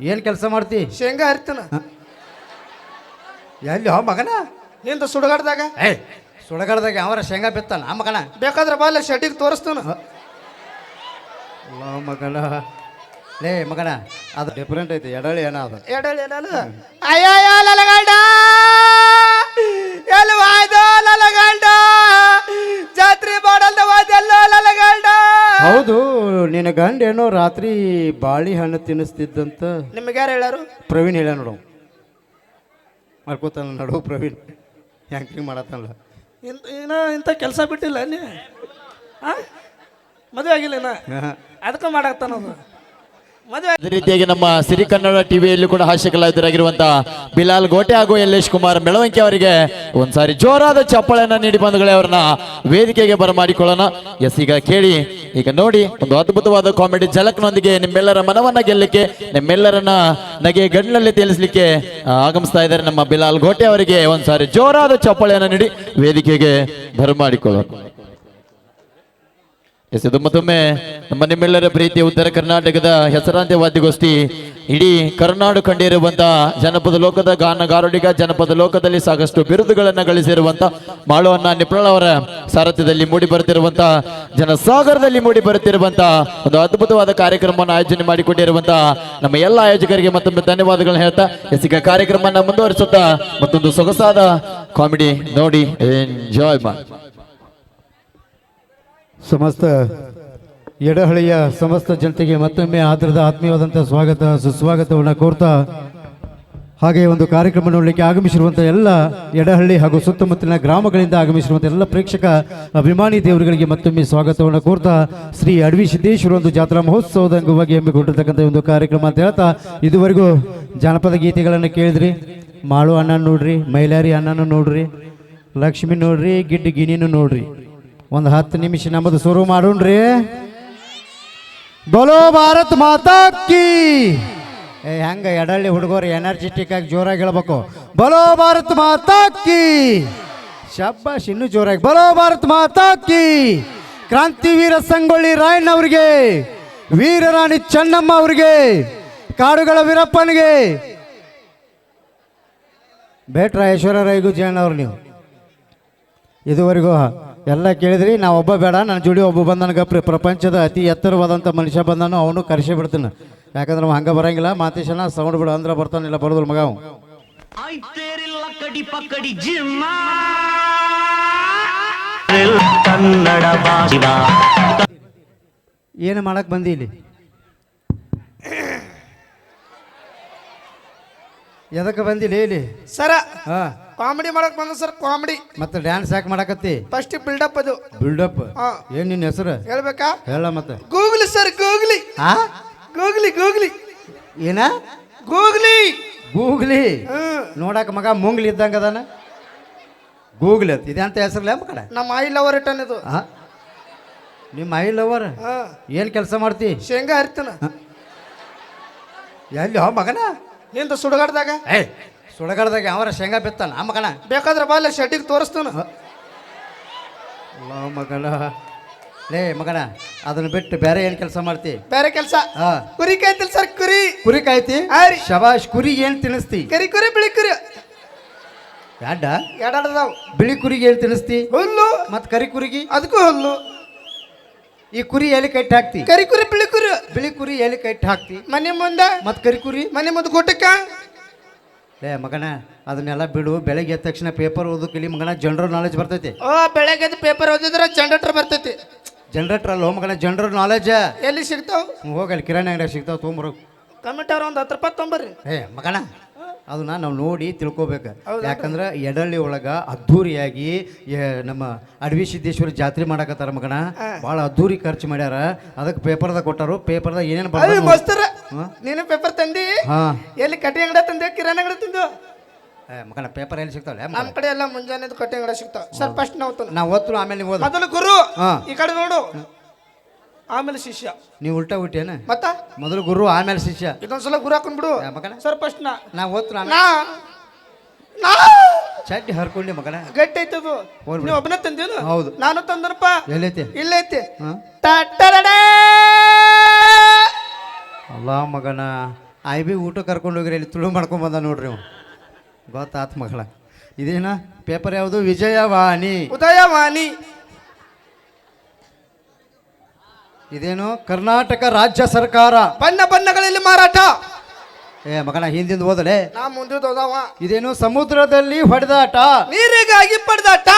ಏನು ಕೆಲಸ ಮಾಡ್ತಿ? ಶೇಂಗಾ ಹರಿತನ. ಎಲ್ಲಿ ಹೋ ಮಗನ? ನಿಂದ ಸುಡಗಾಡ್ದಾಗ. ಸುಡಗಾಡ್ದಾಗ ಅವರ ಶೇಂಗಾ ಬಿತ್ತಾನ ಆ ಮಗನ. ಬೇಕಾದ್ರೆ ಬಾಲ ಶೆಟ್ಟಿಗೆ ತೋರಿಸ್ತಾನ. ಮಗನ ಲೇ ಮಗನ, ಅದು ಡಿಫ್ರೆಂಟ್ ಐತಿ. ಎಡಳಿ ಏನ ಅದು? ಎಡಳಿ ಏನಲ್ಲ. ಅಯ್ಯಯ್ಯ ಲಲಗಂಡ ಎಲ್ಲಿ ವಾಯ್ದು ಲಲಗಂಡ, ಜಾತ್ರೆ ಮಾಡಲ್ದ ವಾದೆಲ್ಲ ಲಲಗಂಡ. ಹೌದು, ನಿನ್ನ ಗಂಡ ಏನೋ ರಾತ್ರಿ ಬಾಳೆಹಣ್ಣು ತಿನ್ನಿಸ್ತಿದ್ದಂತ ನಿಮ್ಗೆ ಯಾರು ಹೇಳಾರು? ಪ್ರವೀಣ್ ಹೇಳ ನೋಡು. ಮಾಡ್ಕೋತಾನ ನಡು ಪ್ರವೀಣ್ ಹ್ಯಾಂಕ್ರಿಂಗ್ ಮಾಡತ್ತಲ್ಲ. ಇಂಥ ಕೆಲಸ ಬಿಟ್ಟಿಲ್ಲ ನೀ. ಮದುವೆ ಆಗಿಲ್ಲ ಅದಕ್ಕೆ ಮಾಡಾಕ್ತಾನದು ಮದುವೆ. ಅದೇ ರೀತಿಯಾಗಿ ನಮ್ಮ ಸಿರಿ ಕನ್ನಡ ಟಿವಿಯಲ್ಲಿ ಕೂಡ ಹಾಸ್ಯ ಕಲಾವಿದರಾಗಿರುವಂತಹ ಬಿಲಾಲ್ ಗೋಟೆ ಹಾಗೂ ಯಲ್ಲೇಶ್ ಕುಮಾರ್ ಮೆಳವಂಕಿ ಅವರಿಗೆ ಒಂದ್ಸಾರಿ ಜೋರಾದ ಚಪ್ಪಾಳೆಯನ್ನ ನೀಡಿ ಬಂಧುಗಳೇ ಅವರನ್ನ ವೇದಿಕೆಗೆ ಬರಮಾಡಿಕೊಳ್ಳೋಣ. ಎಸ್, ಈಗ ಕೇಳಿ, ಈಗ ನೋಡಿ, ಒಂದು ಅದ್ಭುತವಾದ ಕಾಮಿಡಿ ಝಲಕ್ನೊಂದಿಗೆ ನಿಮ್ಮೆಲ್ಲರ ಮನವನ್ನ ಗೆಲ್ಲಲಿಕ್ಕೆ, ನಿಮ್ಮೆಲ್ಲರನ್ನ ನಗೆ ಗಣ್ಣಿನಲ್ಲಿ ತೇಲಿಸಲಿಕ್ಕೆ ಆಗಮಿಸ್ತಾ ಇದ್ದಾರೆ ನಮ್ಮ ಬಿಲಾಲ್ ಗೋಟೆ ಅವರಿಗೆ ಒಂದ್ಸಾರಿ ಜೋರಾದ ಚಪ್ಪಾಳೆಯನ್ನ ನೀಡಿ ವೇದಿಕೆಗೆ ಬರಮಾಡಿಕೊಳ್ಳೋಣ. ಎಸ್, ಇದು ಮತ್ತೊಮ್ಮೆ ನಮ್ಮ ನಿಮ್ಮೆಲ್ಲರ ಪ್ರೀತಿಯ ಉತ್ತರ ಕರ್ನಾಟಕದ ಹೆಸರಾಂತ ವಾದ್ಯಗೋಷ್ಠಿ ಇಡೀ ಕರ್ನಾಟಕ ಕಂಡಿರುವಂತಹ ಜನಪದ ಲೋಕದ ಗಾನಗಾರುಡಿಗ, ಜನಪದ ಲೋಕದಲ್ಲಿ ಸಾಕಷ್ಟು ಬಿರುದುಗಳನ್ನು ಗಳಿಸಿರುವಂತ ಮಾಳುವನ್ನ ನಿಪ್ರಾಳ್ ಅವರ ಸಾರಥ್ಯದಲ್ಲಿ ಮೂಡಿ ಬರುತ್ತಿರುವಂತಹ, ಜನಸಾಗರದಲ್ಲಿ ಮೂಡಿ ಬರುತ್ತಿರುವಂತಹ ಒಂದು ಅದ್ಭುತವಾದ ಕಾರ್ಯಕ್ರಮವನ್ನು ಆಯೋಜನೆ ಮಾಡಿಕೊಂಡಿರುವಂತಹ ನಮ್ಮ ಎಲ್ಲ ಆಯೋಜಕರಿಗೆ ಮತ್ತೊಮ್ಮೆ ಧನ್ಯವಾದಗಳನ್ನು ಹೇಳ್ತಾ, ಎಸ್, ಈಗ ಕಾರ್ಯಕ್ರಮವನ್ನು ಮುಂದುವರಿಸುತ್ತಾ ಮತ್ತೊಂದು ಸೊಗಸಾದ ಕಾಮಿಡಿ ನೋಡಿ ಎಂಜಾಯ್ ಮಾಡಿ. ಸಮಸ್ತ ಎಡಹಳ್ಳಿಯ ಸಮಸ್ತ ಜನತೆಗೆ ಮತ್ತೊಮ್ಮೆ ಆಧಾರದ ಆತ್ಮೀಯವಾದಂಥ ಸ್ವಾಗತ ಸುಸ್ವಾಗತವನ್ನು ಕೋರ್ತಾ, ಹಾಗೆ ಒಂದು ಕಾರ್ಯಕ್ರಮ ನೋಡಲಿಕ್ಕೆ ಆಗಮಿಸಿರುವಂಥ ಎಲ್ಲ ಎಡಹಳ್ಳಿ ಹಾಗೂ ಸುತ್ತಮುತ್ತಲಿನ ಗ್ರಾಮಗಳಿಂದ ಆಗಮಿಸಿರುವಂಥ ಎಲ್ಲ ಪ್ರೇಕ್ಷಕ ಅಭಿಮಾನಿ ದೇವರುಗಳಿಗೆ ಮತ್ತೊಮ್ಮೆ ಸ್ವಾಗತವನ್ನು ಕೋರ್ತಾ, ಶ್ರೀ ಅಡವಿ ಸಿದ್ದೇಶ್ವರ ಒಂದು ಜಾತ್ರಾ ಮಹೋತ್ಸವದ ಅಂಗವಾಗಿ ಹಮ್ಮಿಕೊಂಡಿರ್ತಕ್ಕಂಥ ಒಂದು ಕಾರ್ಯಕ್ರಮ ಅಂತ ಹೇಳ್ತಾ, ಇದುವರೆಗೂ ಜಾನಪದ ಗೀತೆಗಳನ್ನು ಕೇಳಿದ್ರಿ. ಮಾಳು ಅಣ್ಣ ನೋಡ್ರಿ, ಮೈಲಾರಿ ಅಣ್ಣನೂ ನೋಡ್ರಿ, ಲಕ್ಷ್ಮಿ ನೋಡ್ರಿ, ಗಿಡ್ಡ ಗಿಣಿನೂ ನೋಡ್ರಿ. ಒಂದು 10 ನಿಮಿಷ ನಮ್ಮದು ಶುರು ಮಾಡೋಣ್ರಿ. ಬೋಲೋ ಭಾರತ್ ಮಾತಾ ಕೀ. ಹೆಂಗ ಎಡಳ್ಳಿ ಹುಡುಗರು ಎನರ್ಜೆಟಿಕ್ ಆಗಿ ಜೋರಾಗಿ ಹೇಳ್ಬೇಕು, ಬೋಲೋ ಭಾರತ್ ಮಾತಾ ಕೀ. ಶಬ್ಬಾಶ್, ಇನ್ನೂ ಜೋರಾಗಿ ಬೋಲೋ ಭಾರತ್ ಮಾತಾ ಕೀ. ಕ್ರಾಂತಿವೀರ ಸಂಗೊಳ್ಳಿ ರಾಯಣ್ಣ ಅವರಿಗೆ, ವೀರರಾಣಿ ಚೆನ್ನಮ್ಮ ಅವರಿಗೆ, ಕಾಡುಗಳ ವೀರಪ್ಪನಿಗೆ, ಬೇಟ್ರ ಐಶ್ವರ್ಯರಾಯ್ಗೂ ಜೈನ್ ಅವ್ರು. ನೀವು ಇದುವರೆಗೂ ಎಲ್ಲ ಕೇಳಿದ್ರಿ. ನಾವು ಒಬ್ಬ ಬೇಡ, ನನ್ನ ಜೋಡಿ ಒಬ್ಬ ಬಂದನ ಗಪ್ರಿ. ಪ್ರಪಂಚದ ಅತಿ ಎತ್ತರವಾದಂಥ ಮನುಷ್ಯ ಬಂದನು, ಅವನು ಕರೆಸಿ ಬಿಡ್ತಾನೆ. ಯಾಕಂದ್ರೆ ನಾವು ಹಂಗೆ ಬರಂಗಿಲ್ಲ. ಮಾತೇಶನ ಸೌಂಡ್ ಬಿಡು ಅಂದ್ರೆ ಬರ್ತಾನಿಲ್ಲ, ಬರೋದಿಲ್ಲ ಮಗ. ಏನು ಮಾಡಕ್ ಬಂದಿ ಇಲ್ಲಿ? ಎದಕ್ಕೆ ಬಂದಿಲ್ಲ ಇಲ್ಲಿ? ಸರ ಕಾಮಿಡಿ ಮಾಡಕ್ ಬಂದ ಸರ್, ಕಾಮಿಡಿ. ಮತ್ತೆ ಡ್ಯಾನ್ಸ್ ಯಾಕೆ ಮಾಡಕತ್ತಿ? First buildup. ಅದು ಬಿಲ್ಡಪ್. ಏನ್ ನಿನ್ನ ಹೆಸರು ಹೇಳ್ಬೇಕಾ? ಹೇಳ ಮತ್ತೆ. Googly sir, googly. Googly googly. ಏನ? Googly googly. ನೋಡಕ್ ಮಗ ಮುಂಗ್ಲಿ ಇದ್ದಂಗ ಅದಾನ. ಗೂಗ್ಲಿ ಅಂತ ಇದೆ ಅಂತ ಹೆಸರ್ಲ ಕಡ. ನಮ್ಮ ಐ ಲವರ್ ರಿಟರ್ನ್ ಇದು. ನಿಮ್ಮ ಐ ಲವರ್ ಏನ್ ಕೆಲಸ ಮಾಡ್ತಿ? ಶೇಂಗಾ ಹರಿತನ. ಎಲ್ಲಿ ಹೋ ಮಗನ? ನಿಂದ ಸುಡಗಾಡ್ದಾಗ. ಸುಡಗಾಡ್ದಾಗ ಅವರ ಶೇಂಗಾ ಬಿತ್ತಾನ ಆ ಮಗನ. ಬೇಕಾದ್ರೆ ಬಾಲ ಶೆಟ್ಟಿಗೆ ತೋರಿಸ್ತಾನ. ಮಗನ ಲೇ ಮಗನ, ಅದನ್ನ ಬಿಟ್ಟು ಬೇರೆ ಏನ್ ಕೆಲಸ ಮಾಡ್ತಿ? ಬೇರೆ ಕೆಲಸ ಕುರಿ ಕಾಯ್ತಿಲ್ ಸರ್. ಕುರಿ ಕಾಯ್ತಿ? ಶಬಾಷ್. ಕುರಿ ಏನ್ ತಿನ್ನಿಸ್ತಿ? ಕರಿ ಕುರಿ, ಬಿಳಿ ಕುರಿ. ಎರಡದಾವ್. ಬಿಳಿ ಕುರಿಗೆ ಏನ್ ತಿನ್ನಿಸ್ತಿ? ಹುಲ್ಲು. ಮತ್ ಕರಿ ಕುರಿಗೆ? ಅದಕ್ಕೂ ಹುಲ್ಲು. ಈ ಕುರಿ ಎಲ್ಲಿ ಕಟ್ಟಿ ಹಾಕ್ತಿ? ಕರಿ ಕುರಿ, ಬಿಳಿ ಕುರಿ. ಬಿಳಿ ಕುರಿ ಎಲ್ಲಿ ಕಟ್ಟಿ ಹಾಕ್ತಿ? ಮನೆ ಮುಂದೆ. ಮತ್ ಕರಿ ಕುರಿ ಮನೆ ಮುಂದೆ ಗುಟ್ಟಕ್ಕ. ಲೇ ಮಗನ, ಅದನ್ನೆಲ್ಲ ಬಿಡು. ಬೆಳಗ್ಗೆ ಎದ್ದ ತಕ್ಷಣ ಪೇಪರ್ ಓದಕ್ಕೆ ಇಲ್ಲಿ ಮಗನ ಜನರಲ್ ನಾಲೆಜ್ ಬರ್ತೈತಿ. ಬೆಳಗ್ಗೆ ಪೇಪರ್ ಓದಿದ್ರೆ ಜನರೇಟರ್ ಬರ್ತೈತಿ. ಜನರೇಟರ್ ಅಲ್ಲ ಮಗನ, ಜನರಲ್ ನಾಲೆಜ್ ಎಲ್ಲಿ ಸಿಗ್ತಾವ? ಹೋಗಲ್ಲಿ ಕಿರಾಣಿ ಅಂಗಡಿ ಸಿಗ್ತಾವ, ತೊಗೊಂಬರು. ಕಮೆಂಟರ್ ಒಂದು 10 ರೂಪಾಯಿ ತೊಂಬರ್ರಿ. ಮಗನ, ಅದನ್ನ ನಾವು ನೋಡಿ ತಿಳ್ಕೊಬೇಕು. ಯಾಕಂದ್ರೆ ಎಡಳ್ಳಿ ಒಳಗ ಅದ್ಧೂರಿಯಾಗಿ ನಮ್ಮ ಅಡವಿ ಸಿದ್ದೇಶ್ವರ ಜಾತ್ರೆ ಮಾಡಕತ್ತಾರ ಮಗನ. ಭಾಳ ಅದ್ಧೂರಿ ಖರ್ಚು ಮಾಡ್ಯಾರ. ಅದಕ್ಕೆ ಪೇಪರ್ದಾಗ ಕೊಟ್ಟಾರು. ಪೇಪರ್ದಾಗ ಏನೇನು ಬರ್ತಾರ. ನೀನು ಪೇಪರ್ ತಂದಿ? ಎಲ್ಲಿ ಕಟ್ಟಿ ಅಂಗಡಿ ತಂದೆ, ಕಿರಾಣಿ ಅಂಗಡಿ ತಿಂದು? ಮಗನ ಪೇಪರ್ ಎಲ್ಲಿ ಸಿಗ್ತಾವಲ್ಲ? ನಮ್ಮ ಕಡೆ ಎಲ್ಲ ಮುಂಜಾನೆ ಕಟ್ಟಿ ಅಂಗಡಿ ಸಿಗ್ತಾವ ಸರ್. ಫಸ್ಟ್ ನಾವು ಓದ್ತು, ಆಮೇಲೆ ನೀವು ಓದ. ಮೊದಲು ಗುರು, ಈ ಕಡೆ ನೋಡು, ಆಮೇಲೆ ಶಿಷ್ಯ. ನೀವು ಉಲ್ಟಾ ಹುಟ್ಟಿಯೇನ? ಮತ್ತ ಮೊದಲು ಗುರು, ಆಮೇಲೆ ಶಿಷ್ಯ. ಇದೊಂದ್ಸಲ ಗುರು ಹಾಕೊಂಡ್ ಬಿಡು ಮಗನ. ಸರ್ ಫಸ್ಟ್ ನಾ ಓದ್ತು, ಚಡ್ಡಿ ಹರ್ಕೊಂಡಿ ಮಗನ. ಗಟ್ಟಿ ಐತದು. ನೀವು ಒಬ್ಬನೇ ತಂದೇನು? ಹೌದು. ನಾನು ತಂದನಪ್ಪ. ಎಲ್ಲೈತಿ? ಇಲ್ಲೈತಿ. ಅಲ್ಲ ಮಗನ, ಐ ಬಿ ಊಟ ಕರ್ಕೊಂಡು ಹೋಗ್ರಿ ಇಲ್ಲಿ ತುಳು ಮಾಡ್ಕೊಂಡ್ ಬಂದ ನೋಡ್ರಿ ಅವ ಗೊತ್ತಾತ್ ಮಗಳ ಇದೇನ ಪೇಪರ್ ಯಾವುದು ವಿಜಯವಾಣಿ ಉದಯವಾಣಿ ಇದೇನು ಕರ್ನಾಟಕ ರಾಜ್ಯ ಸರ್ಕಾರ ಬಣ್ಣ ಬಣ್ಣಗಳಲ್ಲಿ ಮಾರಾಟ ಏ ಮಗನ ಹಿಂದಿಂದ ಓದಲೆ ನಾ ಮುಂದೆ ಹೋದವ ಇದೇನು ಸಮುದ್ರದಲ್ಲಿ ಹೊಡೆದಾಟ ನೀರಿಗಾಗಿ ಪಡೆದಾಟ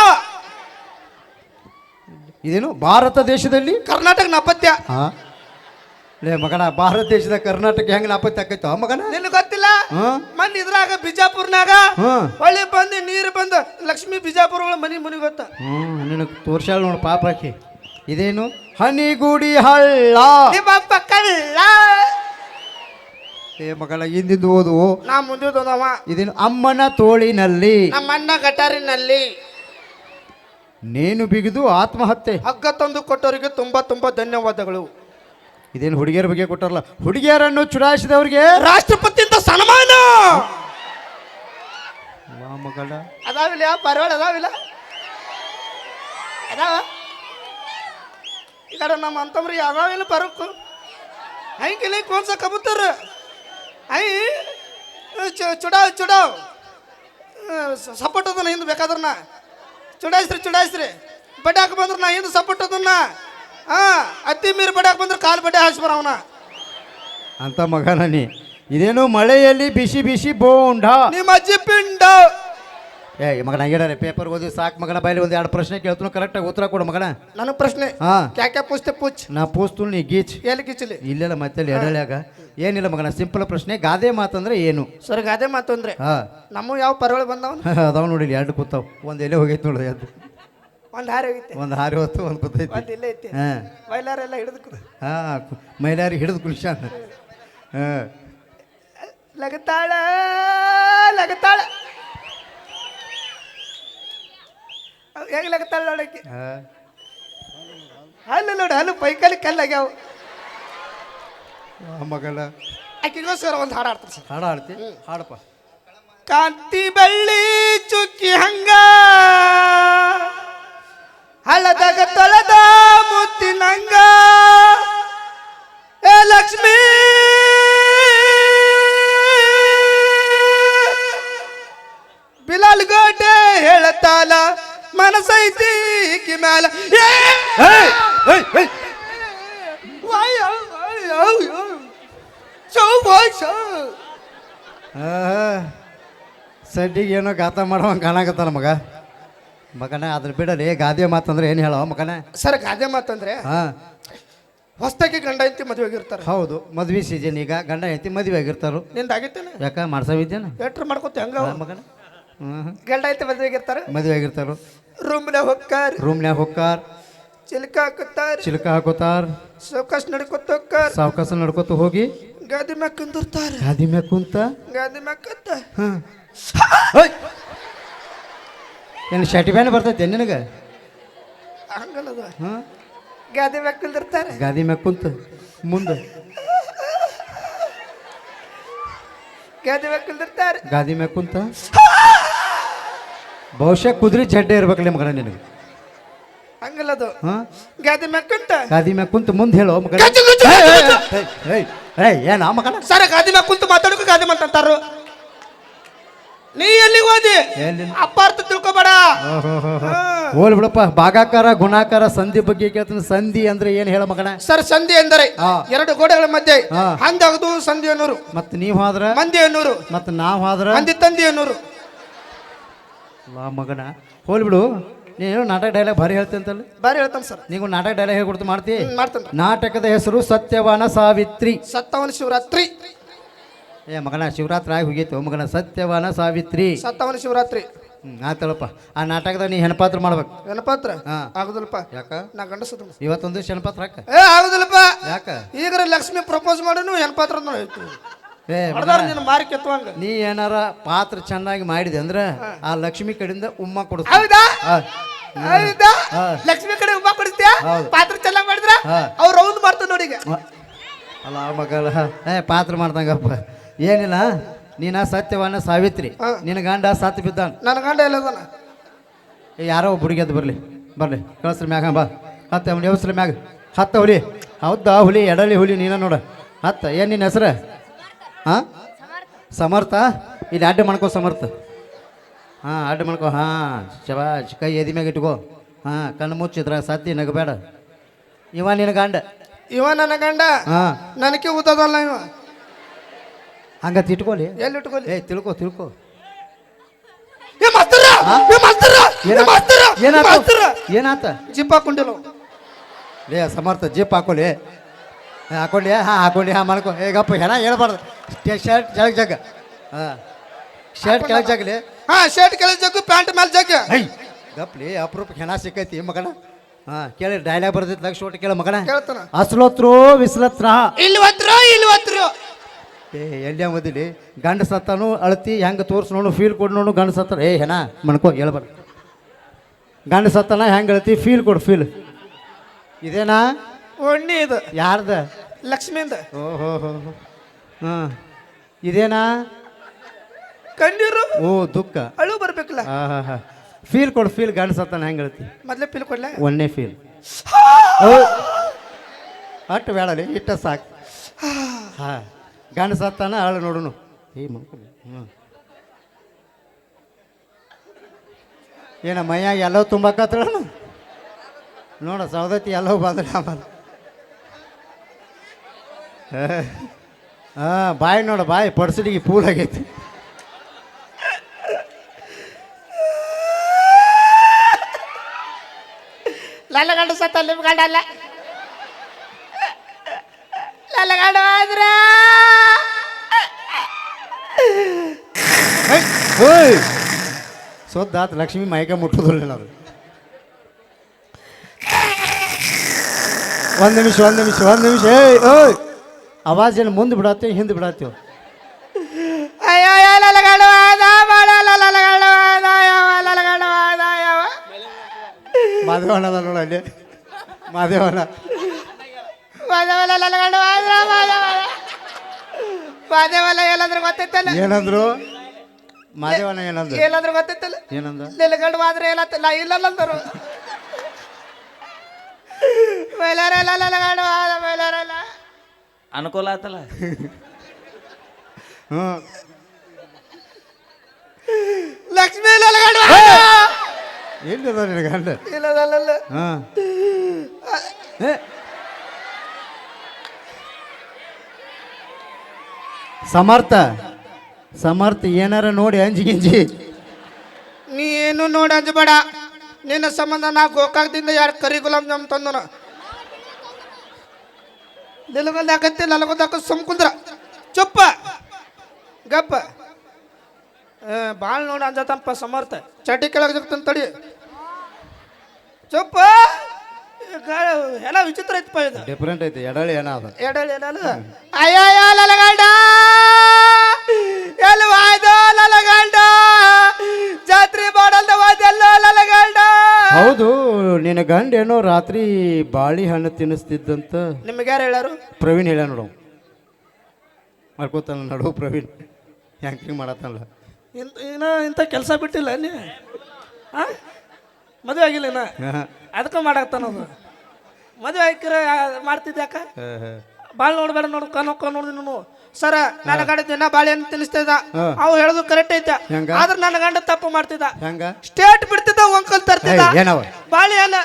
ಇದೇನು ಭಾರತ ದೇಶದಲ್ಲಿ ಕರ್ನಾಟಕ ನಾಪತ್ಯ ಹಾ ಲೇ ಮಗನ ಭಾರತ ದೇಶದ ಕರ್ನಾಟಕ ಹೆಂಗ್ ನಾಪತ್ತೆ ಆಕೈತೋ ಮಗನ ನಿನ್ ಗೊತ್ತಿಲ್ಲ ಹಾ ಮನ್ ಇದ್ರಾಗ ಬಿಜಾಪುರ್ನಾಗ ಹಾ ಹೊಳ್ಳಿ ಬಂದು ನೀರು ಬಂದು ಲಕ್ಷ್ಮೀ ಬಿಜಾಪುರ ಮನಿ ಗೊತ್ತ ನಿನಗೆ ತೋರ್ಸಾಳ ನೋಡು ಪಾಪ ಹಾಕಿ ಇದೇನು ಹನಿಗುಡಿ ಹಳ್ಳ ನಿಮ್ಮಪ್ಪ ಕಳ್ಳ ಏ ಮಗನ ಹಿಂದಿಂದ ಓದು ನಾ ಮುಂದೆ ಹೋದವ ಇದೇನು ಅಮ್ಮನ ತೋಳಿನಲ್ಲಿ ನಮ್ಮ ಅಣ್ಣ ಗಟಾರಿನಲ್ಲಿ ನೇನು ಬಿಗಿದು ಆತ್ಮಹತ್ಯೆ ಹಗ್ಗ ತಂದು ಕೊಟ್ಟವರಿಗೆ ತುಂಬಾ ತುಂಬಾ ಧನ್ಯವಾದಗಳು ಇದೇನು ಹುಡುಗಿಯರ ಬಗ್ಗೆ ಕೊಟ್ಟಾರಲ್ಲ ಹುಡುಗಿಯರನ್ನು ಚುಡಾಯಿಸಿದವ್ರಿಗೆ ರಾಷ್ಟ್ರಪತಿಯಿಂದ ಸನ್ಮಾನ ಮಗಳ ಅದಾವಿಲ್ಲ ಪರವಾಳ ಅದಾವಿಲ್ಲ ಅದಾವ ಈ ಕಡೆ ನಮ್ಮ ಅಂತಮ್ರಿ ಅದಾವಿಲ್ಲ ಪರಕ್ಕು ಹಂಗಿಲ್ಲ ಕೋನ್ಸ ಕಬೂತರ ಐ ಚುಡಾವ್ ಚುಡಾವ್ ಸಪೋರ್ಟ್ ಅದನ್ನ ಹಿಂದೆ ಬೇಕಾದ್ರನ ಚುಡಾಯಿಸ್ರಿ ಬಡ್ಡೆ ಹಾಕಿ ಬಂದ್ರ ನಾ ಹಿಂದೆ ಸಪೋರ್ಟ್ ಅದನ್ನ ಅತ್ತಿ ಮೀರಿ ಬಡ್ಡೆ ಹಾಕಿ ಬಂದ್ರೆ ಕಾಲು ಬಡ್ಡೆ ಹಾಸಿ ಬರವನ ಅಂತ ಮಗನ ನೀ ಇದೇನು ಮಳೆಯಲ್ಲಿ ಬಿಸಿ ಬಿಸಿ ಬೋಂಡ ನಿಮ್ಮ ಅಜ್ಜಿ ಪಿಂಡ ಏ ಮಗನ ಹೇಳರೆ ಪೇಪರ್ ಓದಿ ಸಾಕು ಮಗನ ಬಾಯಲ್ಲಿ ಒಂದು ಎರಡು ಪ್ರಶ್ನೆ ಕೇಳ್ತು ಕರೆಕ್ಟಾಗಿ ಉತ್ತರ ಕೊಡು ಮಗನ ನನಗೆ ಪ್ರಶ್ನೆ ಹಾ ಕ್ಯಾ ಪೂಚ್ತೆ ಪೂಚ್ ನಾ ಪೂಸ್ತು ನೀ ಗೀಚ್ ಎಲ್ಲಿ ಕಿಚ್ಚಲಿ ಇಲ್ಲೆಲ್ಲ ಮತ್ತೆ ಎಡಳ್ಯಾಗ ಏನಿಲ್ಲ ಮಗನ ಸಿಂಪಲ್ ಪ್ರಶ್ನೆ ಗಾದೆ ಮಾತಂದ್ರೆ ಏನು ಸರ್ ಗಾದೆ ಮಾತು ಅಂದ್ರೆ ಹಾ ನಮ್ಮ ಯಾವ ಪರವಳ ಬಂದವನು ಅದಾವ ನೋಡಿ ಇಲ್ಲಿ ಎರಡು ಕೂತಾವ್ ಒಂದು ಎಲೆ ಹೋಗೈತೆ ನೋಡಿ ಅದು ಒಂದು ಹಾರ ಹೋಗಿತ್ತೆ ಒಂದು ಹಾರಿ ಹೊತ್ತು ಒಂದು ಕೂತೈತಿ ಒಂದು ಇಲ್ಲೇ ಐತಿ ಹಾಂ ಬೈಲಾರೆಲ್ಲ ಹಿಡಿದು ಹಾಂ ಮೈಲಾರಿ ಹಿಡಿದು ಕುಲ್ಶಾನ ಹಾಂ ಲಗತಾಳ ಹೆಂಗ್ ಲಗತಾಳ ನೋಡಕ್ಕೆ ಹಾಂ ಹಲ್ಲು ನೋಡು ಹಲ್ಲು ಪೈಕಲ್ಲಿ ಕಲ್ಲಾಗ್ಯಾವ ಮಗನ ಆಕೆಗೋಸ್ಕರ ಒಂದು ಹಾಡು ಆಡ್ತಾರೆ ಸರ್ ಹಾಡು ಆಡ್ತಿ ಹಾಡಪ್ಪ ಕಾಂತಿ ಬೆಳ್ಳಿ ಚುಕ್ಕಿ ಹಂಗ ಹಳದಾಗ ತೊಳೆದ ಮುತ್ತಿನಂಗ ಏ ಲಕ್ಷ್ಮೀ ಬಿಲಾಲ್ ಗೋಟೆ ಹೇಳತಾಲ ಮನಸೈತಿ ಕಿ ಮ್ಯಾಲ ಸಡ್ಡಿಗೆ ಏನೋ ಗಾತ ಮಾಡೋವಂಗೆ ಕಾಣಾಕತ್ತಾನ ಮಗನ ಅದ್ರ ಬಿಡಲಿ ಗಾದೆ ಮಾತಂದ್ರೆ ಏನು ಹೇಳೋ ಮಗನ ಸರ್ ಗಾದೆ ಮಾತಂದ್ರೆ ಹಾಂ ಹೊಸ್ತಾಗಿ ಗಂಡ ಹೆಂಡತಿ ಮದುವೆ ಆಗಿರ್ತಾರೆ ಹೌದು ಮದ್ವೆ ಸೀಸನ್ ಈಗ ಗಂಡ ಹೆಂಡತಿ ಮದುವೆ ಆಗಿರ್ತಾರು ನಿಂದ ಆಗೈತೇನೆ ಯಾಕ ಮಾಡ್ಸವಿದ್ದೇನ ಎಟ್ರ ಮಾಡ್ಕೊತ ಹೆಂಗ ಮಗನ ಹ್ಞೂ ಗಂಡ ಹೆಂಡತಿ ಮದುವೆ ಆಗಿರ್ತಾರೆ ಮದುವೆ ಆಗಿರ್ತಾರು ರೂಮ್ನಾಗ ಹೊಕ್ಕಾರ ರೂಮ್ನ್ಯಾಗ ಹೊಕ್ಕಾರ ಚಿಲ್ಕ ಹಾಕುತ್ತಾರ ಚಿಲಕ ಹಾಕೋತಾರ ಸೌಕಾಸ್ ನಡ್ಕೊತ ಹೋಗ್ತಾರ ಸಾವಕಾಸ ನಡ್ಕೊತ ಹೋಗಿ ಗಾದಿ ಮ್ಯಾಗ ಕುಂದಿರ್ತಾರ ಗಾದಿ ಮ್ಯಾಗ ಕುಂತ ಗಾದಿ ಮ್ಯಾಗ ಕತ್ತ ಹಾಂ ಏನು ಶರ್ಟ್ ಬ್ಯಾನ್ ಬರ್ತೈತೆ ನಿನಗೆ ಹಂಗಲ್ಲದ ಹಾಂ ಗಾದಿ ಮ್ಯಾಗ ಕುಂದಿರ್ತಾರ ಗಾದಿ ಮ್ಯಾಗ ಕುಂತ ಮುಂದೆ ಗಾದಿ ಮ್ಯಾಗ ಕುಂದಿರ್ತಾರ ಗಾದಿ ಮ್ಯಾಗ ಕುಂತ ಬಹುಶಃ ಕುದುರೆ ಜಡ್ಡೆ ಇರ್ಬೇಕಲ್ಲ ಮಗನ ನಿನಗೆ ಹಂಗಲ್ಲದು ಹಾಂ ಗಾದಿ ಮ್ಯಾಗ ಕುಂತ ಗಾದಿ ಮ್ಯಾಗ ಕುಂತ ಮುಂದೆ ಹೇಳೋ ಮಗನ ಏನ ಮಗನ ಸರ ಗಾದಿ ಮ್ಯಾಗ ಕುಂತ ಮಾತಾಡೋಕೆ ಗಾದಿ ಮಾತಾಡ್ತಾರು ನೀ ಎಲ್ಲಿ ಓದಿ ಎಲ್ಲಿ ಅಪಾರ್ಥ ತಿಳ್ಕೊಬೇಡ ಹೋಲ್ ಬಿಡಪ್ಪ ಭಾಗಾಕಾರ ಗುಣಾಕಾರ ಸಂಧಿ ಬಗ್ಗೆ ಕೇಳ್ತಾನೆ ಸಂಧಿ ಅಂದ್ರೆ ಏನು ಹೇಳ ಮಗನ ಸರ್ ಸಂಧಿ ಎಂದರೆ ಎರಡು ಗೋಡೆಗಳ ಮಧ್ಯೆ ಹಾ. ಹಂದಾಗದು ಸಂಧಿ ಅನ್ನೋರು ಮತ್ತೆ ನೀವು ಹೋದ್ರ ಮಂದಿ ಅನ್ನೋರು ಮತ್ತೆ ನಾವು ಹೋದ್ರ ಮಂದಿ ತಂದಿ ಅನ್ನೋರು ವಾ ಮಗನ ಹೋಲ್ ಬಿಡು ನೀನು ನಾಟಕ ಡೈಲಾಗ್ ಭಾರಿ ಹೇಳ್ತಂತಲ್ಲ ಬಾರಿ ಹೇಳ್ತಾನೆ ಸರ್ ನೀವು ನಾಟಕ ಡೈಲಾಗ್ ಹೇಳ್ಕೊಡ್ತು ಮಾಡ್ತಿ ಮಾಡ್ತಾನೆ ನಾಟಕದ ಹೆಸರು ಸತ್ಯವಾನ ಸಾವಿತ್ರಿ ಸತ್ತವನ ಶಿವರಾತ್ರಿ ಏ ಮಗನ ಶಿವರಾತ್ರಿ ಆಗಿ ಹೋಗೈತೆ ಮಗನ ಸತ್ಯವಾನ ಸಾವಿತ್ರಿ ಸತ್ತವನ ಶಿವರಾತ್ರಿ ಆತಳಪ್ಪ ಆ ನಾಟಕದಾಗ ನೀ ಹೆಣಪಾತ್ರ ಮಾಡ್ಬೇಕು ಏನಪಾತ್ರ ಹಾ. ಆಗುದಿಲ್ಲಪ್ಪ ಯಾಕ ನಾ ಗಂಡಸದ ಇವತ್ತೊಂದು ಹೆಣಪಾತ್ರ ಹಾಕ ಆಗುದಿಲ್ಲಪ್ಪ ಯಾಕ ಈಗ ಲಕ್ಷ್ಮಿ ಪ್ರಪೋಸ್ ಮಾಡೋನು ಏನಪಾತ್ರ ಆಯ್ತು ಏ ಹೊಡೆದಾರ ನಿನ್ನ ಮಾರಿ ಕೆತ್ತುವಂಗ ನೀ ಏನಾರ ಪಾತ್ರ ಚೆನ್ನಾಗಿ ಮಾಡಿದೆ ಅಂದ್ರೆ ಆ ಲಕ್ಷ್ಮಿ ಕಡೆಯಿಂದ ಉಮ್ಮ ಕೊಡು ಹೌದಾ ಹೌದಾ ಹಾ. ಲಕ್ಷ್ಮಿ ಕಡೆ ಉಮ್ಮ ಕೊಡ್ತೀಯ ಹೌದು. ಪಾತ್ರ ಚೆನ್ನಾಗಿ ಮಾಡಿದ್ರ ಹಾ. ಅವ್ರು ರೌಂಡ್ ಮಾಡ್ತಾವ ನೋಡಿ ಈಗ ಅಲ್ಲ ಮಗಲ ಪಾತ್ರ ಮಾಡ್ದಂಗಪ್ಪ ಏನಿಲ್ಲ ನೀನ ಸತ್ಯವಾನ ಸಾವಿತ್ರಿ ಹಾ. ನಿನ್ನ ಗಂಡ ಸತ್ತು ಬಿದ್ದಾನ ನನ್ನ ಗಂಡ ಎಲ್ಲದಾನ ಯಾರೋ ಒಬ್ಬ ಹುಡುಗಿ ಅದು ಬರ್ಲಿ ಕಳಿಸ್ರಿ ಮ್ಯಾಗ ಬಾ ಹತ್ತ ಅವನ ಹೆಸರು ಮ್ಯಾಗ ಹತ್ತ ಹುಲಿ ಹೌದಾ ಹುಲಿ ಎಡಲಿ ಹುಲಿ ನೀನ ನೋಡ ಹತ್ತ ಏನು ನಿನ್ನ ಹೆಸರು ಹಾಂ ಸಮರ್ಥ ಇಲ್ಲಿ ಅಡ್ಡ ಮಾಡ್ಕೋ ಸಮರ್ಥ ಹಾಂ ಅಡ್ಡ ಮಾಡ್ಕೋ ಹಾಂ ಶಬಾಷ್ ಕೈ ಎದಿ ಮ್ಯಾಗ ಇಟ್ಕೋ ಹಾಂ ಕಣ್ಣು ಮುಚ್ಚಿದ್ರ ಸದ್ದಿ ನಗಬೇಡ ಇವ ನಿನ್ನ ಗಂಡ ಇವ ನನ್ನ ಗಂಡ ಹಾಂ ನನಗೆ ಊತದಲ್ಲ ಇವ ಹಂಗತ್ ಇಟ್ಕೊಳ್ಳಿ ಎಲ್ಲಿ ಇಟ್ಕೊಲಿ ಏ ತಿಳ್ಕೊ ಏ ಮಾಸ್ತರ ಏ ಮಾಸ್ತರ ಏ ಮಾಸ್ತರ ಏನಾತ ಮಾಸ್ತರ ಏನಾತ ಜಿಪ್ ಹಾಕೊಂಡಿಲ್ಲ ಲೇ ಸಮರ್ಥ ಜಿಪ್ ಹಾಕೊಳ್ಳಿ ಹಾಕೊಂಡಿ ಹಾಂ ಹಾಕೊಂಡಿ ಹಾಂ ಮಾಡ್ಕೊ ಏ ಗಪ್ಪ ಹೆಣ ಹೇಳ್ಬಾರ್ದು ಶರ್ಟ್ ಕೆಳಗೆ ಜಗ್ ಹಾಂ ಶರ್ಟ್ ಕೆಳಗೆ ಜಗ್ಲಿ ಹಾ ಶರ್ಟ್ ಕೆಳಗೆ ಜಗ್ಗು ಪ್ಯಾಂಟ್ ಮೇಲೆ ಜಗ್ಗ ಹೈ ಗಪ್ಲಿ ಅಪರೂಪ ಹೆಣ ಸಿಕ್ಕೈತಿ ಮಗನ ಹಾಂ ಕೇಳಿ ಡೈಲಾಗ್ ಬರ್ದೈತಿ ಲಕ್ಷ ಓಟ್ ಕೇಳ ಮಗನ ಕೇಳ್ತಾನ ಅಸ್ಲೋತ್ರೋ ವಿಸ್ಲತ್ರ ಇಲ್ಲಿ ಒತ್ರು ಏ ಎಲ್ಲಿ ಓದಿಲಿ ಗಂಡ ಸತ್ತಾನು ಅಳತಿ ಹೆಂಗೆ ತೋರ್ಸ್ ನೋಡು ಫೀಲ್ ಕೊಡು ನೋಡು ಗಂಡ ಸತ್ತಾನ ಏ ಹೆಣ ಮನ್ಕೋ ಹೇಳ್ಬಾರ್ದು ಗಂಡ ಸತ್ತಾನ ಹೆಂಗೆ ಅಳತಿ ಫೀಲ್ ಕೊಡು ಫೀಲ್ ಇದೇನಾ ಒಣ್ಣಿ ಇದು ಯಾರ್ದ ಲಕ್ಷ್ಮಿಯಿಂದ ಓಹೋ ಹೋ ಹಾಂ ಇದೇನಾ ಕಣ್ಣೀರು ಓ ದುಃಖ ಅಳು ಬರ್ಬೇಕಲ್ಲ ಹಾಂ ಹಾಂ ಹಾಂ ಫೀಲ್ ಕೊಡು ಫೀಲ್ ಗಂಡ ಸತ್ತಾನ ಹೆಂಗೆ ಅಳತಿ ಮೊದ್ಲೇ ಪಿಲ್ ಕೊಡ್ಲ ಒನ್ನೇ ಫೀಲ್ ಅಟ್ಟು ಬೇಡಲಿ ಇಟ್ಟ ಸಾಕು ಹಾಂ ಗಂಡ ಸತ್ತಾನ ಅಳು ನೋಡುನು ಏ ಮಾಡ್ಕೊಳ್ಳಿ ಹ್ಞೂ ಏನ ಮೈಯಾಗ ಎಲ್ಲವೂ ತುಂಬಾಕತ್ರ ನೋಡ ಸೌದತ್ತಿ ಎಲ್ಲವೂ ಬಂದ್ರೆ ಆಮೇಲೆ ಹಾಂ ಬಾಯಿ ನೋಡ ಬಾಯಿ ಪಡ್ಸಡಿಗೆ ಪೂಲ್ ಆಗೈತಿ ನನ್ನ ಗಂಡ ಸತ್ತ ನಿಮ್ಮ ಗಂಡ ಅಲ್ಲ ನನ್ನ ಗಂಡ ಆದ್ರ ಓಯ್ ಸೋದ್ದಾತ ಲಕ್ಷ್ಮಿ ಮೈಕ ಮುಟ್ಟೋದಿಲ್ಲ ನಾವು ಒಂದು ನಿಮಿಷ ಏಯ್ ಓಯ್ ಆವಾಜ್ ಏನು ಮುಂದೆ ಬಿಡತ್ತೇವೆ ಹಿಂದೆ ಬಿಡತ್ತೇವೆ ಅಯ್ಯೋ ನನ್ನ ಗಂಡ ಆದ ನನ್ನ ಗಂಡ ಆದ ಯಾವ ನನ್ನ ಗಂಡ ಆದ ಯಾವ ಮಾದೇವಣ್ಣ ಅದ ನೋಡ ಅಲ್ಲಿ ಮಾದೇವಣ್ಣ ಮಾದೇವಲ್ಲ ನನ್ನ ಗಂಡ ಆದ್ರ ಮಾದೇವಲ್ಲ ಎಲ್ಲಂದ್ರೆ ಗೊತ್ತೈತಲ್ಲ ಏನಂದ್ರು ಮಾದೇವಣ್ಣ ಏನಂದ್ರು ಎಲ್ಲಂದ್ರೆ ಗೊತ್ತೈತಲ್ಲ ಏನಂದ ನಿನ್ನ ಗಂಡ ಆದ್ರೆ ಇಲ್ಲ ಇಲ್ಲಲ್ಲ ಅಂದರು ಮೈಲಾರಲ್ಲ ನನ್ನ ಗಂಡ ಆದ ಮೈಲಾರಲ್ಲ ಅನುಕೂಲ ಆತಲ್ಲ ಹ್ಞೂ ಲಕ್ಷ್ಮೀ ನನ್ನ ಗಂಡ ಎಲ್ಲಿದ ನಿನ್ನ ಗಂಡ ಇಲ್ಲದಲ್ಲ ಹಾಂ ಸಮರ್ಥ ಏನಾರ ನೋಡಿ ಅಂಜಿಗಿಂಜಿ ನೀ ಏನು ನೋಡಿ ಅಂಜಬೇಡ ನಿನ್ನ ಸಂಬಂಧ ನಾ ಗೋಕಾಕದಿಂದ 2 ಕರಿ ಗುಲಾಬ್ ಜಾಮ್ ತಂದನ ನಿಲಗೊಂದಾಕತ್ತಿ ನನಗೊಂದಾಕ ಸುಮ್ಕುಂದ್ರ ಚುಪ್ಪ ಗಪ್ಪ ಭಾಳ ನೋಡಿ ಅಂಜತಂಪ ಸಮರ್ಥ ಚಟಿ ಕೆಳಗೆ ಜಗ್ತಂತ ತಡಿ ಚುಪ್ಪ ಎಲ್ಲ ವಿಚಿತ್ರ ಐತಪ್ಪ ಇದು ಡಿಫ್ರೆಂಟ್ ಐತಿ ಎಡಳಿ ಏನಾದ ಎಡಳಿ ಏನಲ್ಲ ಅಯ್ಯಯ್ಯ ಲಲಗಂಡ ಎಲ್ಲಿ ವಾಯ್ದೋ ಲಲಗಂಡ ಜಾತ್ರೆ ಮಾಡಲ್ದ ವಾದ್ಯಲ್ಲೋ ಲಲಗಂಡ ಹೌದು ನಿನ್ನ ಗಂಡ ಏನೋ ರಾತ್ರಿ ಬಾಳೆಹಣ್ಣು ತಿನ್ನಿಸ್ತಿದ್ದಂತ ನಿಮ್ಗೆ ಯಾರು ಹೇಳಾರು ಪ್ರವೀಣ್ ಹೇಳ ನೋಡು ಮಾಡ್ಕೋತಾನ ನಡು ಪ್ರವೀಣ್ ಹ್ಯಾಂಕಿಂಗ್ ಮಾಡತ್ತಲ್ಲ ಇಂಥ ಕೆಲಸ ಬಿಟ್ಟಿಲ್ಲ ನೀ ಹಾಂ ಮದುವೆ ಆಗಿಲ್ಲ ಇನ್ನ ಅದಕ್ಕೆ ಮಾಡಾಕ್ತಾನದು ಮದುವೆ ಹಾಕಿರ ಮಾಡ್ತಿದ್ಯಾಕ ಭಾಳ ನೋಡ್ಬೇಡ ನೋಡಿದ್ ನೀನು ಸರ ನನ್ನ ಗಂಡ ದಿನ ಬಾಳೆಹಣ್ಣು ತಿನ್ನಿಸ್ತಿದ್ದ ಅವು ಹೇಳೋದು ಕರೆಕ್ಟ್ ಐತೆ ಆದ್ರೆ ನನ್ನ ಗಂಡ ತಪ್ಪು ಮಾಡ್ತಿದ್ದ ಹೆಂಗ ಸ್ಟೇಟ್ ಬಿಡ್ತಿದ್ದ ಒಂಕಲ್ ತರ್ತಿದ್ದ ಏನವ ಬಾಳೆಹಣ್ಣು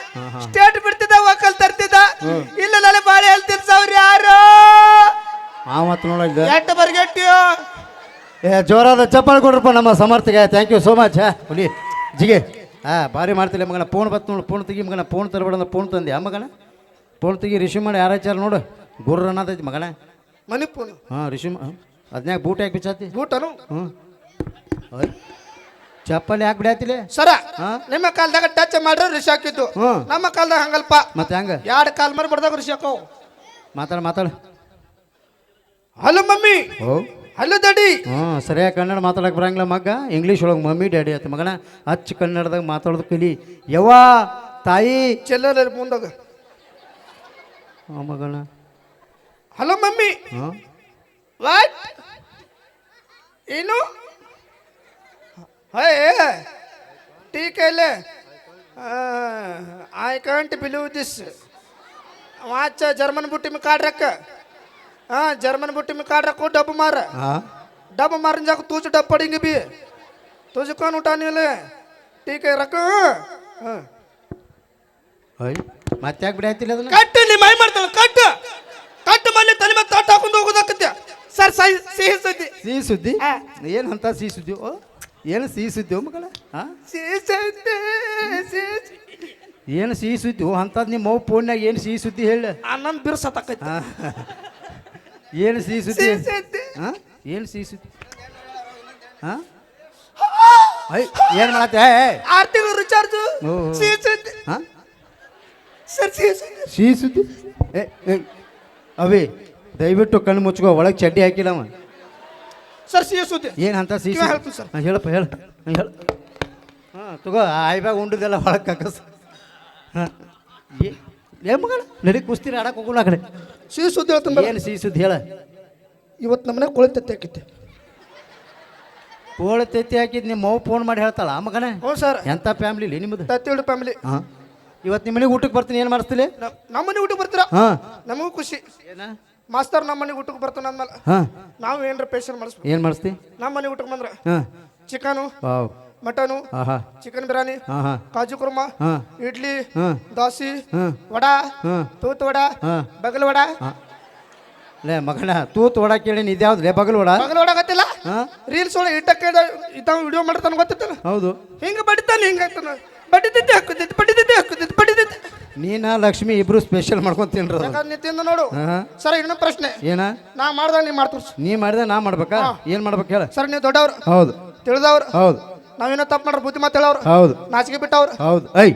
ಸ್ಟೇಟ್ ಬಿಡ್ತಿದ್ದ ಒಂಕಲ್ ತರ್ತಿದ್ದ ಇಲ್ಲ ನನ್ನ ಬಾಳೆಹಣ್ಣು ತಿನ್ಸವ್ರು ಯಾರು ಮತ್ ನೋಡಿದ್ದ ಎಟ್ಟು ಬರ್ಗೆಟ್ಟಿಯೋ ಜೋರಾದ ಚಪ್ಪಾಳೆ ಕೊಡ್ರಪ್ಪ ನಮ್ಮ ಸಮರ್ಥಗೆ ಥ್ಯಾಂಕ್ ಯು ಸೋ ಮಚ್ ಹುಲಿ ಜಿಗೆ ಭಾರಿ ಮಾಡ್ತಿಲ್ಲ ಮಗನ ಫೋನ್ ಬತ್ತು ನೋಡು ಫೋನ್ ತೆಗಿ ಮಗನ ಫೋನ್ ತರಬೇಡ ಅಂದ್ರೆ ಫೋನ್ ತಂದೆ ಮಗನ ಫೋನ್ ತೆಗಿ ರಿಸೀವ್ ಮಾಡಿ ಯಾರಾಚಾರ ನೋಡು ಗುರ್ರ ಅನ್ನತೈತಿ ಮಗನ ಮಣಿಪುರ್ ಹಾಂ ರಿಸೀವ್ ಅದ್ನ್ಯಾಗ ಬೂಟ್ ಯಾಕೆ ಬಿಚ್ಚಾತಿ ಬೂಟನು ಹ್ಞೂ ಚಪ್ಪಲಿ ಯಾಕೆ ಬಿಡಾತಿಲೆ ಸರ ನಿಮ್ಮ ಕಾಲದಾಗ ಟಚ್ ಮಾಡ್ರೆ ರಿಷ್ ಹಾಕಿದ್ದು ನಮ್ಮ ಕಾಲದಾಗ ಹಂಗಲ್ಪ ಮತ್ತೆ ಹಂಗ 2 ಕಾಲ್ ಮರಿ ಬಡ್ದಾಗ ರಿಷ್ ಹಾಕವು ಮಾತಾಡು ಹಲೋ ಮಮ್ಮಿ ಓ ಹಲೋ ದಡಿ ಸರಿಯಾಗಿ ಕನ್ನಡ ಮಾತಾಡಕ್ಕೆ ಬರಂಗಿಲ್ಲ ಮಗ ಇಂಗ್ಲೀಷ್ ಒಳಗೆ ಮಮ್ಮಿ ಡ್ಯಾಡಿ ಆತ ಮಗನ ಅಚ್ಚ ಕನ್ನಡದಾಗ ಮಾತಾಡೋದು ಕಲಿ ಯವ್ವ ತಾಯಿ ಚೆಲ್ಲರ ಮುಂದಾಗ ಮಗನ ಹಲೋ ಮಮ್ಮಿ ಹಾಂ ವಾಟ್ ಏನು ಹೇ ಟೀಕೆಲೆ I can't believe this watch German ಬುಟ್ಟಿ ಮೇ ಕಾಡ್ರಕ್ಕ हाँ जर्मन बुट्टी में काट रखो डब मार हाँ डब मारने जाकर तुझे डब पड़ेंगे भी तुझे कौन उठाने ले ठीक है रखो हाँ ಅಯ್ಯ ಮತ್ತೆ ಯಾಕೆ ಬಿಡಾಯ್ತಿಲ್ಲ ಅದನ್ನ ಕಟ್ಟು ನಿಮ್ಮ ಮೈ ಮಾಡ್ತಾಳೆ ಕಟ್ಟು ಕಟ್ಟು ಮನೆ ತಲೆ ಮೇಲೆ ತಟ್ಟ ಹಾಕೊಂಡು ಹೋಗೋದಕ್ಕತ್ತೆ ಸರ್ ಸಿಹಿ ಸುದ್ದಿ ಸಿಹಿ ಸುದ್ದಿ ಹಾ. ಏನು ಅಂತ ಸಿಹಿ ಸುದ್ದಿ ಓ ಏನು ಸಿಹಿ ಸುದ್ದಿ ಓ ಮಗಳ ಹಾಂ ಸಿಹಿ ಸುದ್ದಿ ಏನು ಸಿಹಿ ಸುದ್ದಿ ಓ ಅಂಥದ್ದು ನಿಮ್ಮ ಮಗು ಫೋನ್ಯಾಗ ಏನು ಸಿಹಿ ಸುದ್ದಿ ಹೇಳ ಆನಂದ್ ಬಿರ್ಸತಕ್ಕೈತಿ ಹಾಂ ಏನು ಸಿಹಿ ಸುದ್ದಿ ಸಿಹಿ ಸುದ್ದಿ ಹಾಂ ಏನು ಸಿಹಿ ಸುದ್ದಿ ಹಾಂ ಅಯ್ಯ ಏನು ಮಾಡತ್ತೆ ಆರ್ತಿಗಳು ರಿಚಾರ್ಜ್ ಓ. ಸಿಹಿ ಸುದ್ದಿ ಹಾಂ ಸರ್ ಸಿಹಿ ಸುದ್ದಿ ಸಿಹಿ ಸುದ್ದಿ ಏ ಅವಿ ದಯವಿಟ್ಟು ಕಣ್ಣು ಮುಚ್ಕೋ ಒಳಗೆ ಚಡ್ಡಿ ಹಾಕಿಲ್ಲವ ಸರ್ ಸಿಹಿ ಸುದ್ದಿ ಏನು ಅಂತ ಸಿಹಿ ಕಿವಿ ಹೇಳ್ತೀನಿ ಸರ್. ಹಾಂ ಹೇಳಪ್ಪ ಹೇಳು ಹೇಳು ಹಾಂ ತಗೋ ಆಯ್ಬಾಗ ಉಂಡುದೆಲ್ಲ ಒಳಗೆ ಕಕ್ಕಸ್ ಹಾಂ ಏ ಮಗಳ ನಡಿ ಕುಸ್ತೀರಿ ಆಡಕ್ಕೆ ಹೋಗೋಣ ಆ ಕಡೆ ಸಿಹಿ ಸುದ್ದಿ ಹೇಳ್ತೀನಿ ಏನು ಸಿಹಿ ಸುದ್ದಿ ಹೇಳ ಇವತ್ತು ನಮ್ಮನೆ ಕೊಳಿತತ್ತೆ ಹಾಕಿದ್ದೆ ಕೋಳ ತೆತ್ತಿ ಹಾಕಿದ್ ನಿಮ್ಮ ಮಗು ಫೋನ್ ಮಾಡಿ ಹೇಳ್ತಾಳ ಆ ಮಗನೇ ಹ್ಞೂ ಸರ್ ಎಂಥ ಫ್ಯಾಮ್ಲಿ ನಿಮ್ಮದು ತತ್ತಿಳು ಫ್ಯಾಮಿಲಿ ಹಾಂ ಇವತ್ತು ನಿಮ್ಮ ಮನೆಗೆ ಊಟಕ್ಕೆ ಬರ್ತೀನಿ ಏನು ಮಾಡಿಸ್ತಿಲ್ಲ ನಮ್ಮ ಮನೆ ಊಟಕ್ಕೆ ಬರ್ತೀರಾ ಹಾಂ ನಮಗೂ ಖುಷಿ ಏನ ಮಾಸ್ತರ್ ನಮ್ಮ ಮನೆ ಊಟಕ್ಕೆ ಬರ್ತಾನೆ ಅಂದ್ಮೇಲೆ ಹಾಂ ನಾವು ಏನ್ರ ಪೇಷನ್ ಮಾಡಿಸ್ಬೇಕು ಏನು ಮಾಡಿಸ್ತಿ ನಮ್ಮ ಮನೆ ಊಟಕ್ಕೆ ಬಂದ್ರೆ ಹಾಂ ಚಿಕನು ವಾವ್ ಮಟನು ಹಾಂ ಹಾಂ ಚಿಕನ್ ಬಿರಿಯಾನಿ ಹಾಂ ಹಾಂ ಕಾಜು ಕುರ್ಮಾ ಹಾಂ ಇಡ್ಲಿ ಹಾಂ ದೋಸೆ ಹಾಂ ವಡಾ ಹಾಂ ತೂತ್ ವಡಾ ಹಾಂ ಬಗಲ್ ವಡಾ ಹಾಂ ಲೇ ಮಗನ ತೂತ್ ಒಡ ಕೇಳಿ ಇದ್ಯಾವ್ದು ಲೇ ಬಗಲ್ ಒಡ ಬಗಲ್ ವಡಾ ಗೊತ್ತಿಲ್ಲ ಹಾಂ ರೀಲ್ಸ್ ಒಳಗೆ ಇಟ್ಟಕ್ಕೆ ಇದ್ದಾವ ವಿಡಿಯೋ ಮಾಡ್ತಾನೆ ಗೊತ್ತಿತ್ತಲ್ಲ ಹೌದು ಹಿಂಗೆ ಬಡಿತಾನೆ ಹಿಂಗೆ ಆಗ್ತಾನೆ ಬಡಿದಿದ್ದೆ ಹಾಕುದಿದ್ದು ಬಡಿದಿದ್ದೆ ಹಾಕುದಿದ್ದು ಬಡಿದಿದ್ದೆ ನೀನ ಲಕ್ಷ್ಮಿ ಇಬ್ರು ಸ್ಪೆಷಲ್ ಮಾಡ್ಕೊಂಡ್ ತಿನ್ರ ಯಾಕಂದ್ರೆ ನಿತ್ಯಿಂದ ನೋಡು ಹಾಂ ಸರ್ ಇನ್ನೊಂದು ಪ್ರಶ್ನೆ ಏನ ನಾ ಮಾಡ್ದಾಗ ನೀವು ಮಾಡ್ತೀರಿ ನೀ ಮಾಡಿದ ನಾ ಮಾಡ್ಬೇಕಾ ಏನು ಮಾಡ್ಬೇಕು ಹೇಳ ಸರ್ ನೀವು ದೊಡ್ಡವ್ರು ಹೌದು ತಿಳಿದವ್ರು ಹೌದು ನಾವೇನೋ ತಪ್ಪು ಮಾಡ್ರ ಬುದ್ಧಿ ಮಾತು ಹೇಳವ್ರು ಹೌದು ನಾಚಿಕೆ ಬಿಟ್ಟವ್ರು ಹೌದು ಐ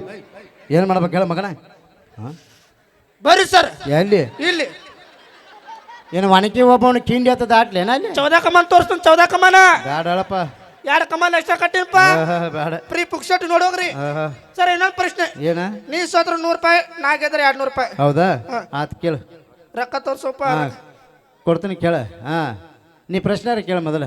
ಏನು ಮಾಡ್ಬೇಕು ಹೇಳ ಮಗನ ಹಾಂ ಬರ್ರಿ ಸರ್ ಎಲ್ಲಿ ಇಲ್ಲಿ ಏನು ಒಣಕಿ ಒಬ್ಬವನು ಕಿಂಡಿ ಹತ್ತ ದಾಟ್ಲೇನ ಅಲ್ಲಿ ಚೌದಾ ಕಮಾನ್ ತೋರಿಸ್ತಾನೆ ಚೌದಾ ಕಮಾನ ಬೇಡ ಹೇಳಪ್ಪ ಎರಡು ಕಮಾನ್ ಎಕ್ಸ್ಟ್ರಾ ಕಟ್ಟಿಲ್ಪ ಬೇಡ ಫ್ರೀ ಪುಕ್ಷಟ್ ನೋಡೋಗ್ರಿ ಸರ್ ಇನ್ನೊಂದು ಪ್ರಶ್ನೆ ಏನ ನೀ ಸೋತ್ರ 100 ರೂಪಾಯಿ ನಾ ಗೆದ್ರೆ 200 ರೂಪಾಯಿ ಹೌದಾ ಆತ್ ಕೇಳು ರೊಕ್ಕ ತೋರ್ಸಪ್ಪ ಹಾಂ ಕೊಡ್ತೀನಿ ಕೇಳ ಹಾಂ ನೀ ಪ್ರಶ್ನೆ ಕೇಳ ಮೊದಲ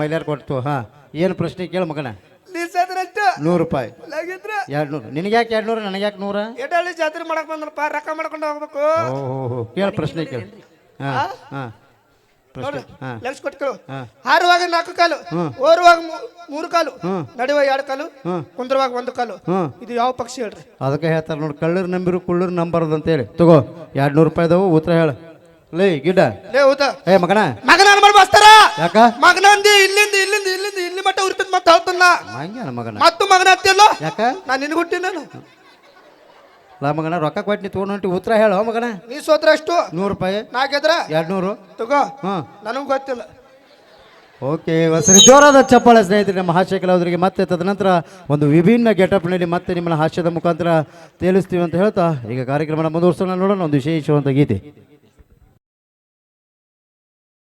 ಮೈಲಾರ ಕೊಡ್ತು ಹಾಂ ಏನು ಪ್ರಶ್ನೆ ಕೇಳು ಮಗನ ನೀ ಸೋತ್ರ ಎಷ್ಟು 100 ರೂಪಾಯಿ ಲಾಗಿದ್ರ 200 ನಿನಗೆ ಯಾಕೆ 200 ನನಗೆ ಯಾಕೆ 100 ಎಡಳ್ಳಿ ಜಾತ್ರೆ ಮಾಡಕ್ ಬಂದ್ರಪ್ಪ ರೊಕ್ಕ ಮಾಡ್ಕೊಂಡು ಹೋಗ್ಬೇಕು ಓಹೋ ಕೇಳ ಪ್ರಶ್ನೆ ಕೇಳು ಹಾಂ ಹಾಂ ಪ್ರಶ್ನೆ ನೋಡ್ರಿ ಹಾಂ ಲಕ್ಷ ಕೊಟ್ಕೊಳ್ಳು ಹಾಂ ಹಾರುವಾಗ 4 ಕಾಲು ಹ್ಮ್. ಓರುವಾಗ 3 ಕಾಲು ಹ್ಮ್. ನಡೆಯುವ 2 ಕಾಲು ಹ್ಮ್. ಕುಂದ್ರುವಾಗ 1 ಕಾಲು ಹ್ಮ್. ಇದು ಯಾವ ಪಕ್ಷಿ ಹೇಳ್ರಿ ಅದಕ್ಕೆ ಹೇಳ್ತಾರೆ ನೋಡಿ ಕಳ್ಳರು ನಂಬಿರು ಕುಳ್ಳರು ನಂಬಾರದು ಅಂತೇಳಿ ತಗೋ 200 ರೂಪಾಯಿ ಅದಾವು ಉತ್ತರ ಹೇಳ ಲೇ ಗಿಡ್ಡ ಲೇ ಹೌದಾ ಏ ಮಗನ ಮಗನ ಅನ್ಮಾಡ್ ಮಾಸ್ತರ ಯಾಕ ಮಗನಂದಿ ಇಲ್ಲಿಂದ ಇಲ್ಲಿಂದ ಇಲ್ಲಿಂದ ಇಲ್ಲಿ ಮಟ್ಟ ಉರ್ತದ ಮತ್ತೆ ಹೇಳ್ತಾನ ಹಂಗ್ಯಾನ ಮಗನ ಮತ್ತು ಮಗನ ಹತ್ತಿಯಲ್ಲ ಯಾಕ ನಾನು ನಿನಗೆ ಹುಟ್ಟಿ ನಾನು ಲಾ ಮಗನ ರೊಕ್ಕ ಕೊಟ್ಟು ನೀ ತೊಗೊಂಡು ಹೊಂಟಿ ಉತ್ತರ ಹೇಳ ಮಗನ ನೀ ಸೋತ್ರ ಎಷ್ಟು 100 ರೂಪಾಯಿ ನಾ ಗೆದ್ರ 200 ತಗೋ ಹಾಂ ನನಗೂ ಗೊತ್ತಿಲ್ಲ ಓಕೆ ಸರಿ ಜೋರಾದ ಚಪ್ಪಾಳೆ ಸ್ನೇಹಿತರೆ ನಮ್ಮ ಹಾಸ್ಯ ಕಲಾವಿದರಿಗೆ ಮತ್ತೆ ತದನಂತರ ಒಂದು ವಿಭಿನ್ನ ಗೆಟಪ್ನಲ್ಲಿ ಮತ್ತೆ ನಿಮ್ಮನ್ನ ಹಾಸ್ಯದ ಮುಖಾಂತರ ತೇಲಿಸ್ತೀವಿ ಅಂತ ಹೇಳ್ತಾ ಈಗ ಕಾರ್ಯಕ್ರಮನ ಮುಂದುವರ್ಸೋಣ ನೋಡೋಣ ಒಂದು ವಿಶೇಷವಾದ ಗೀತೆ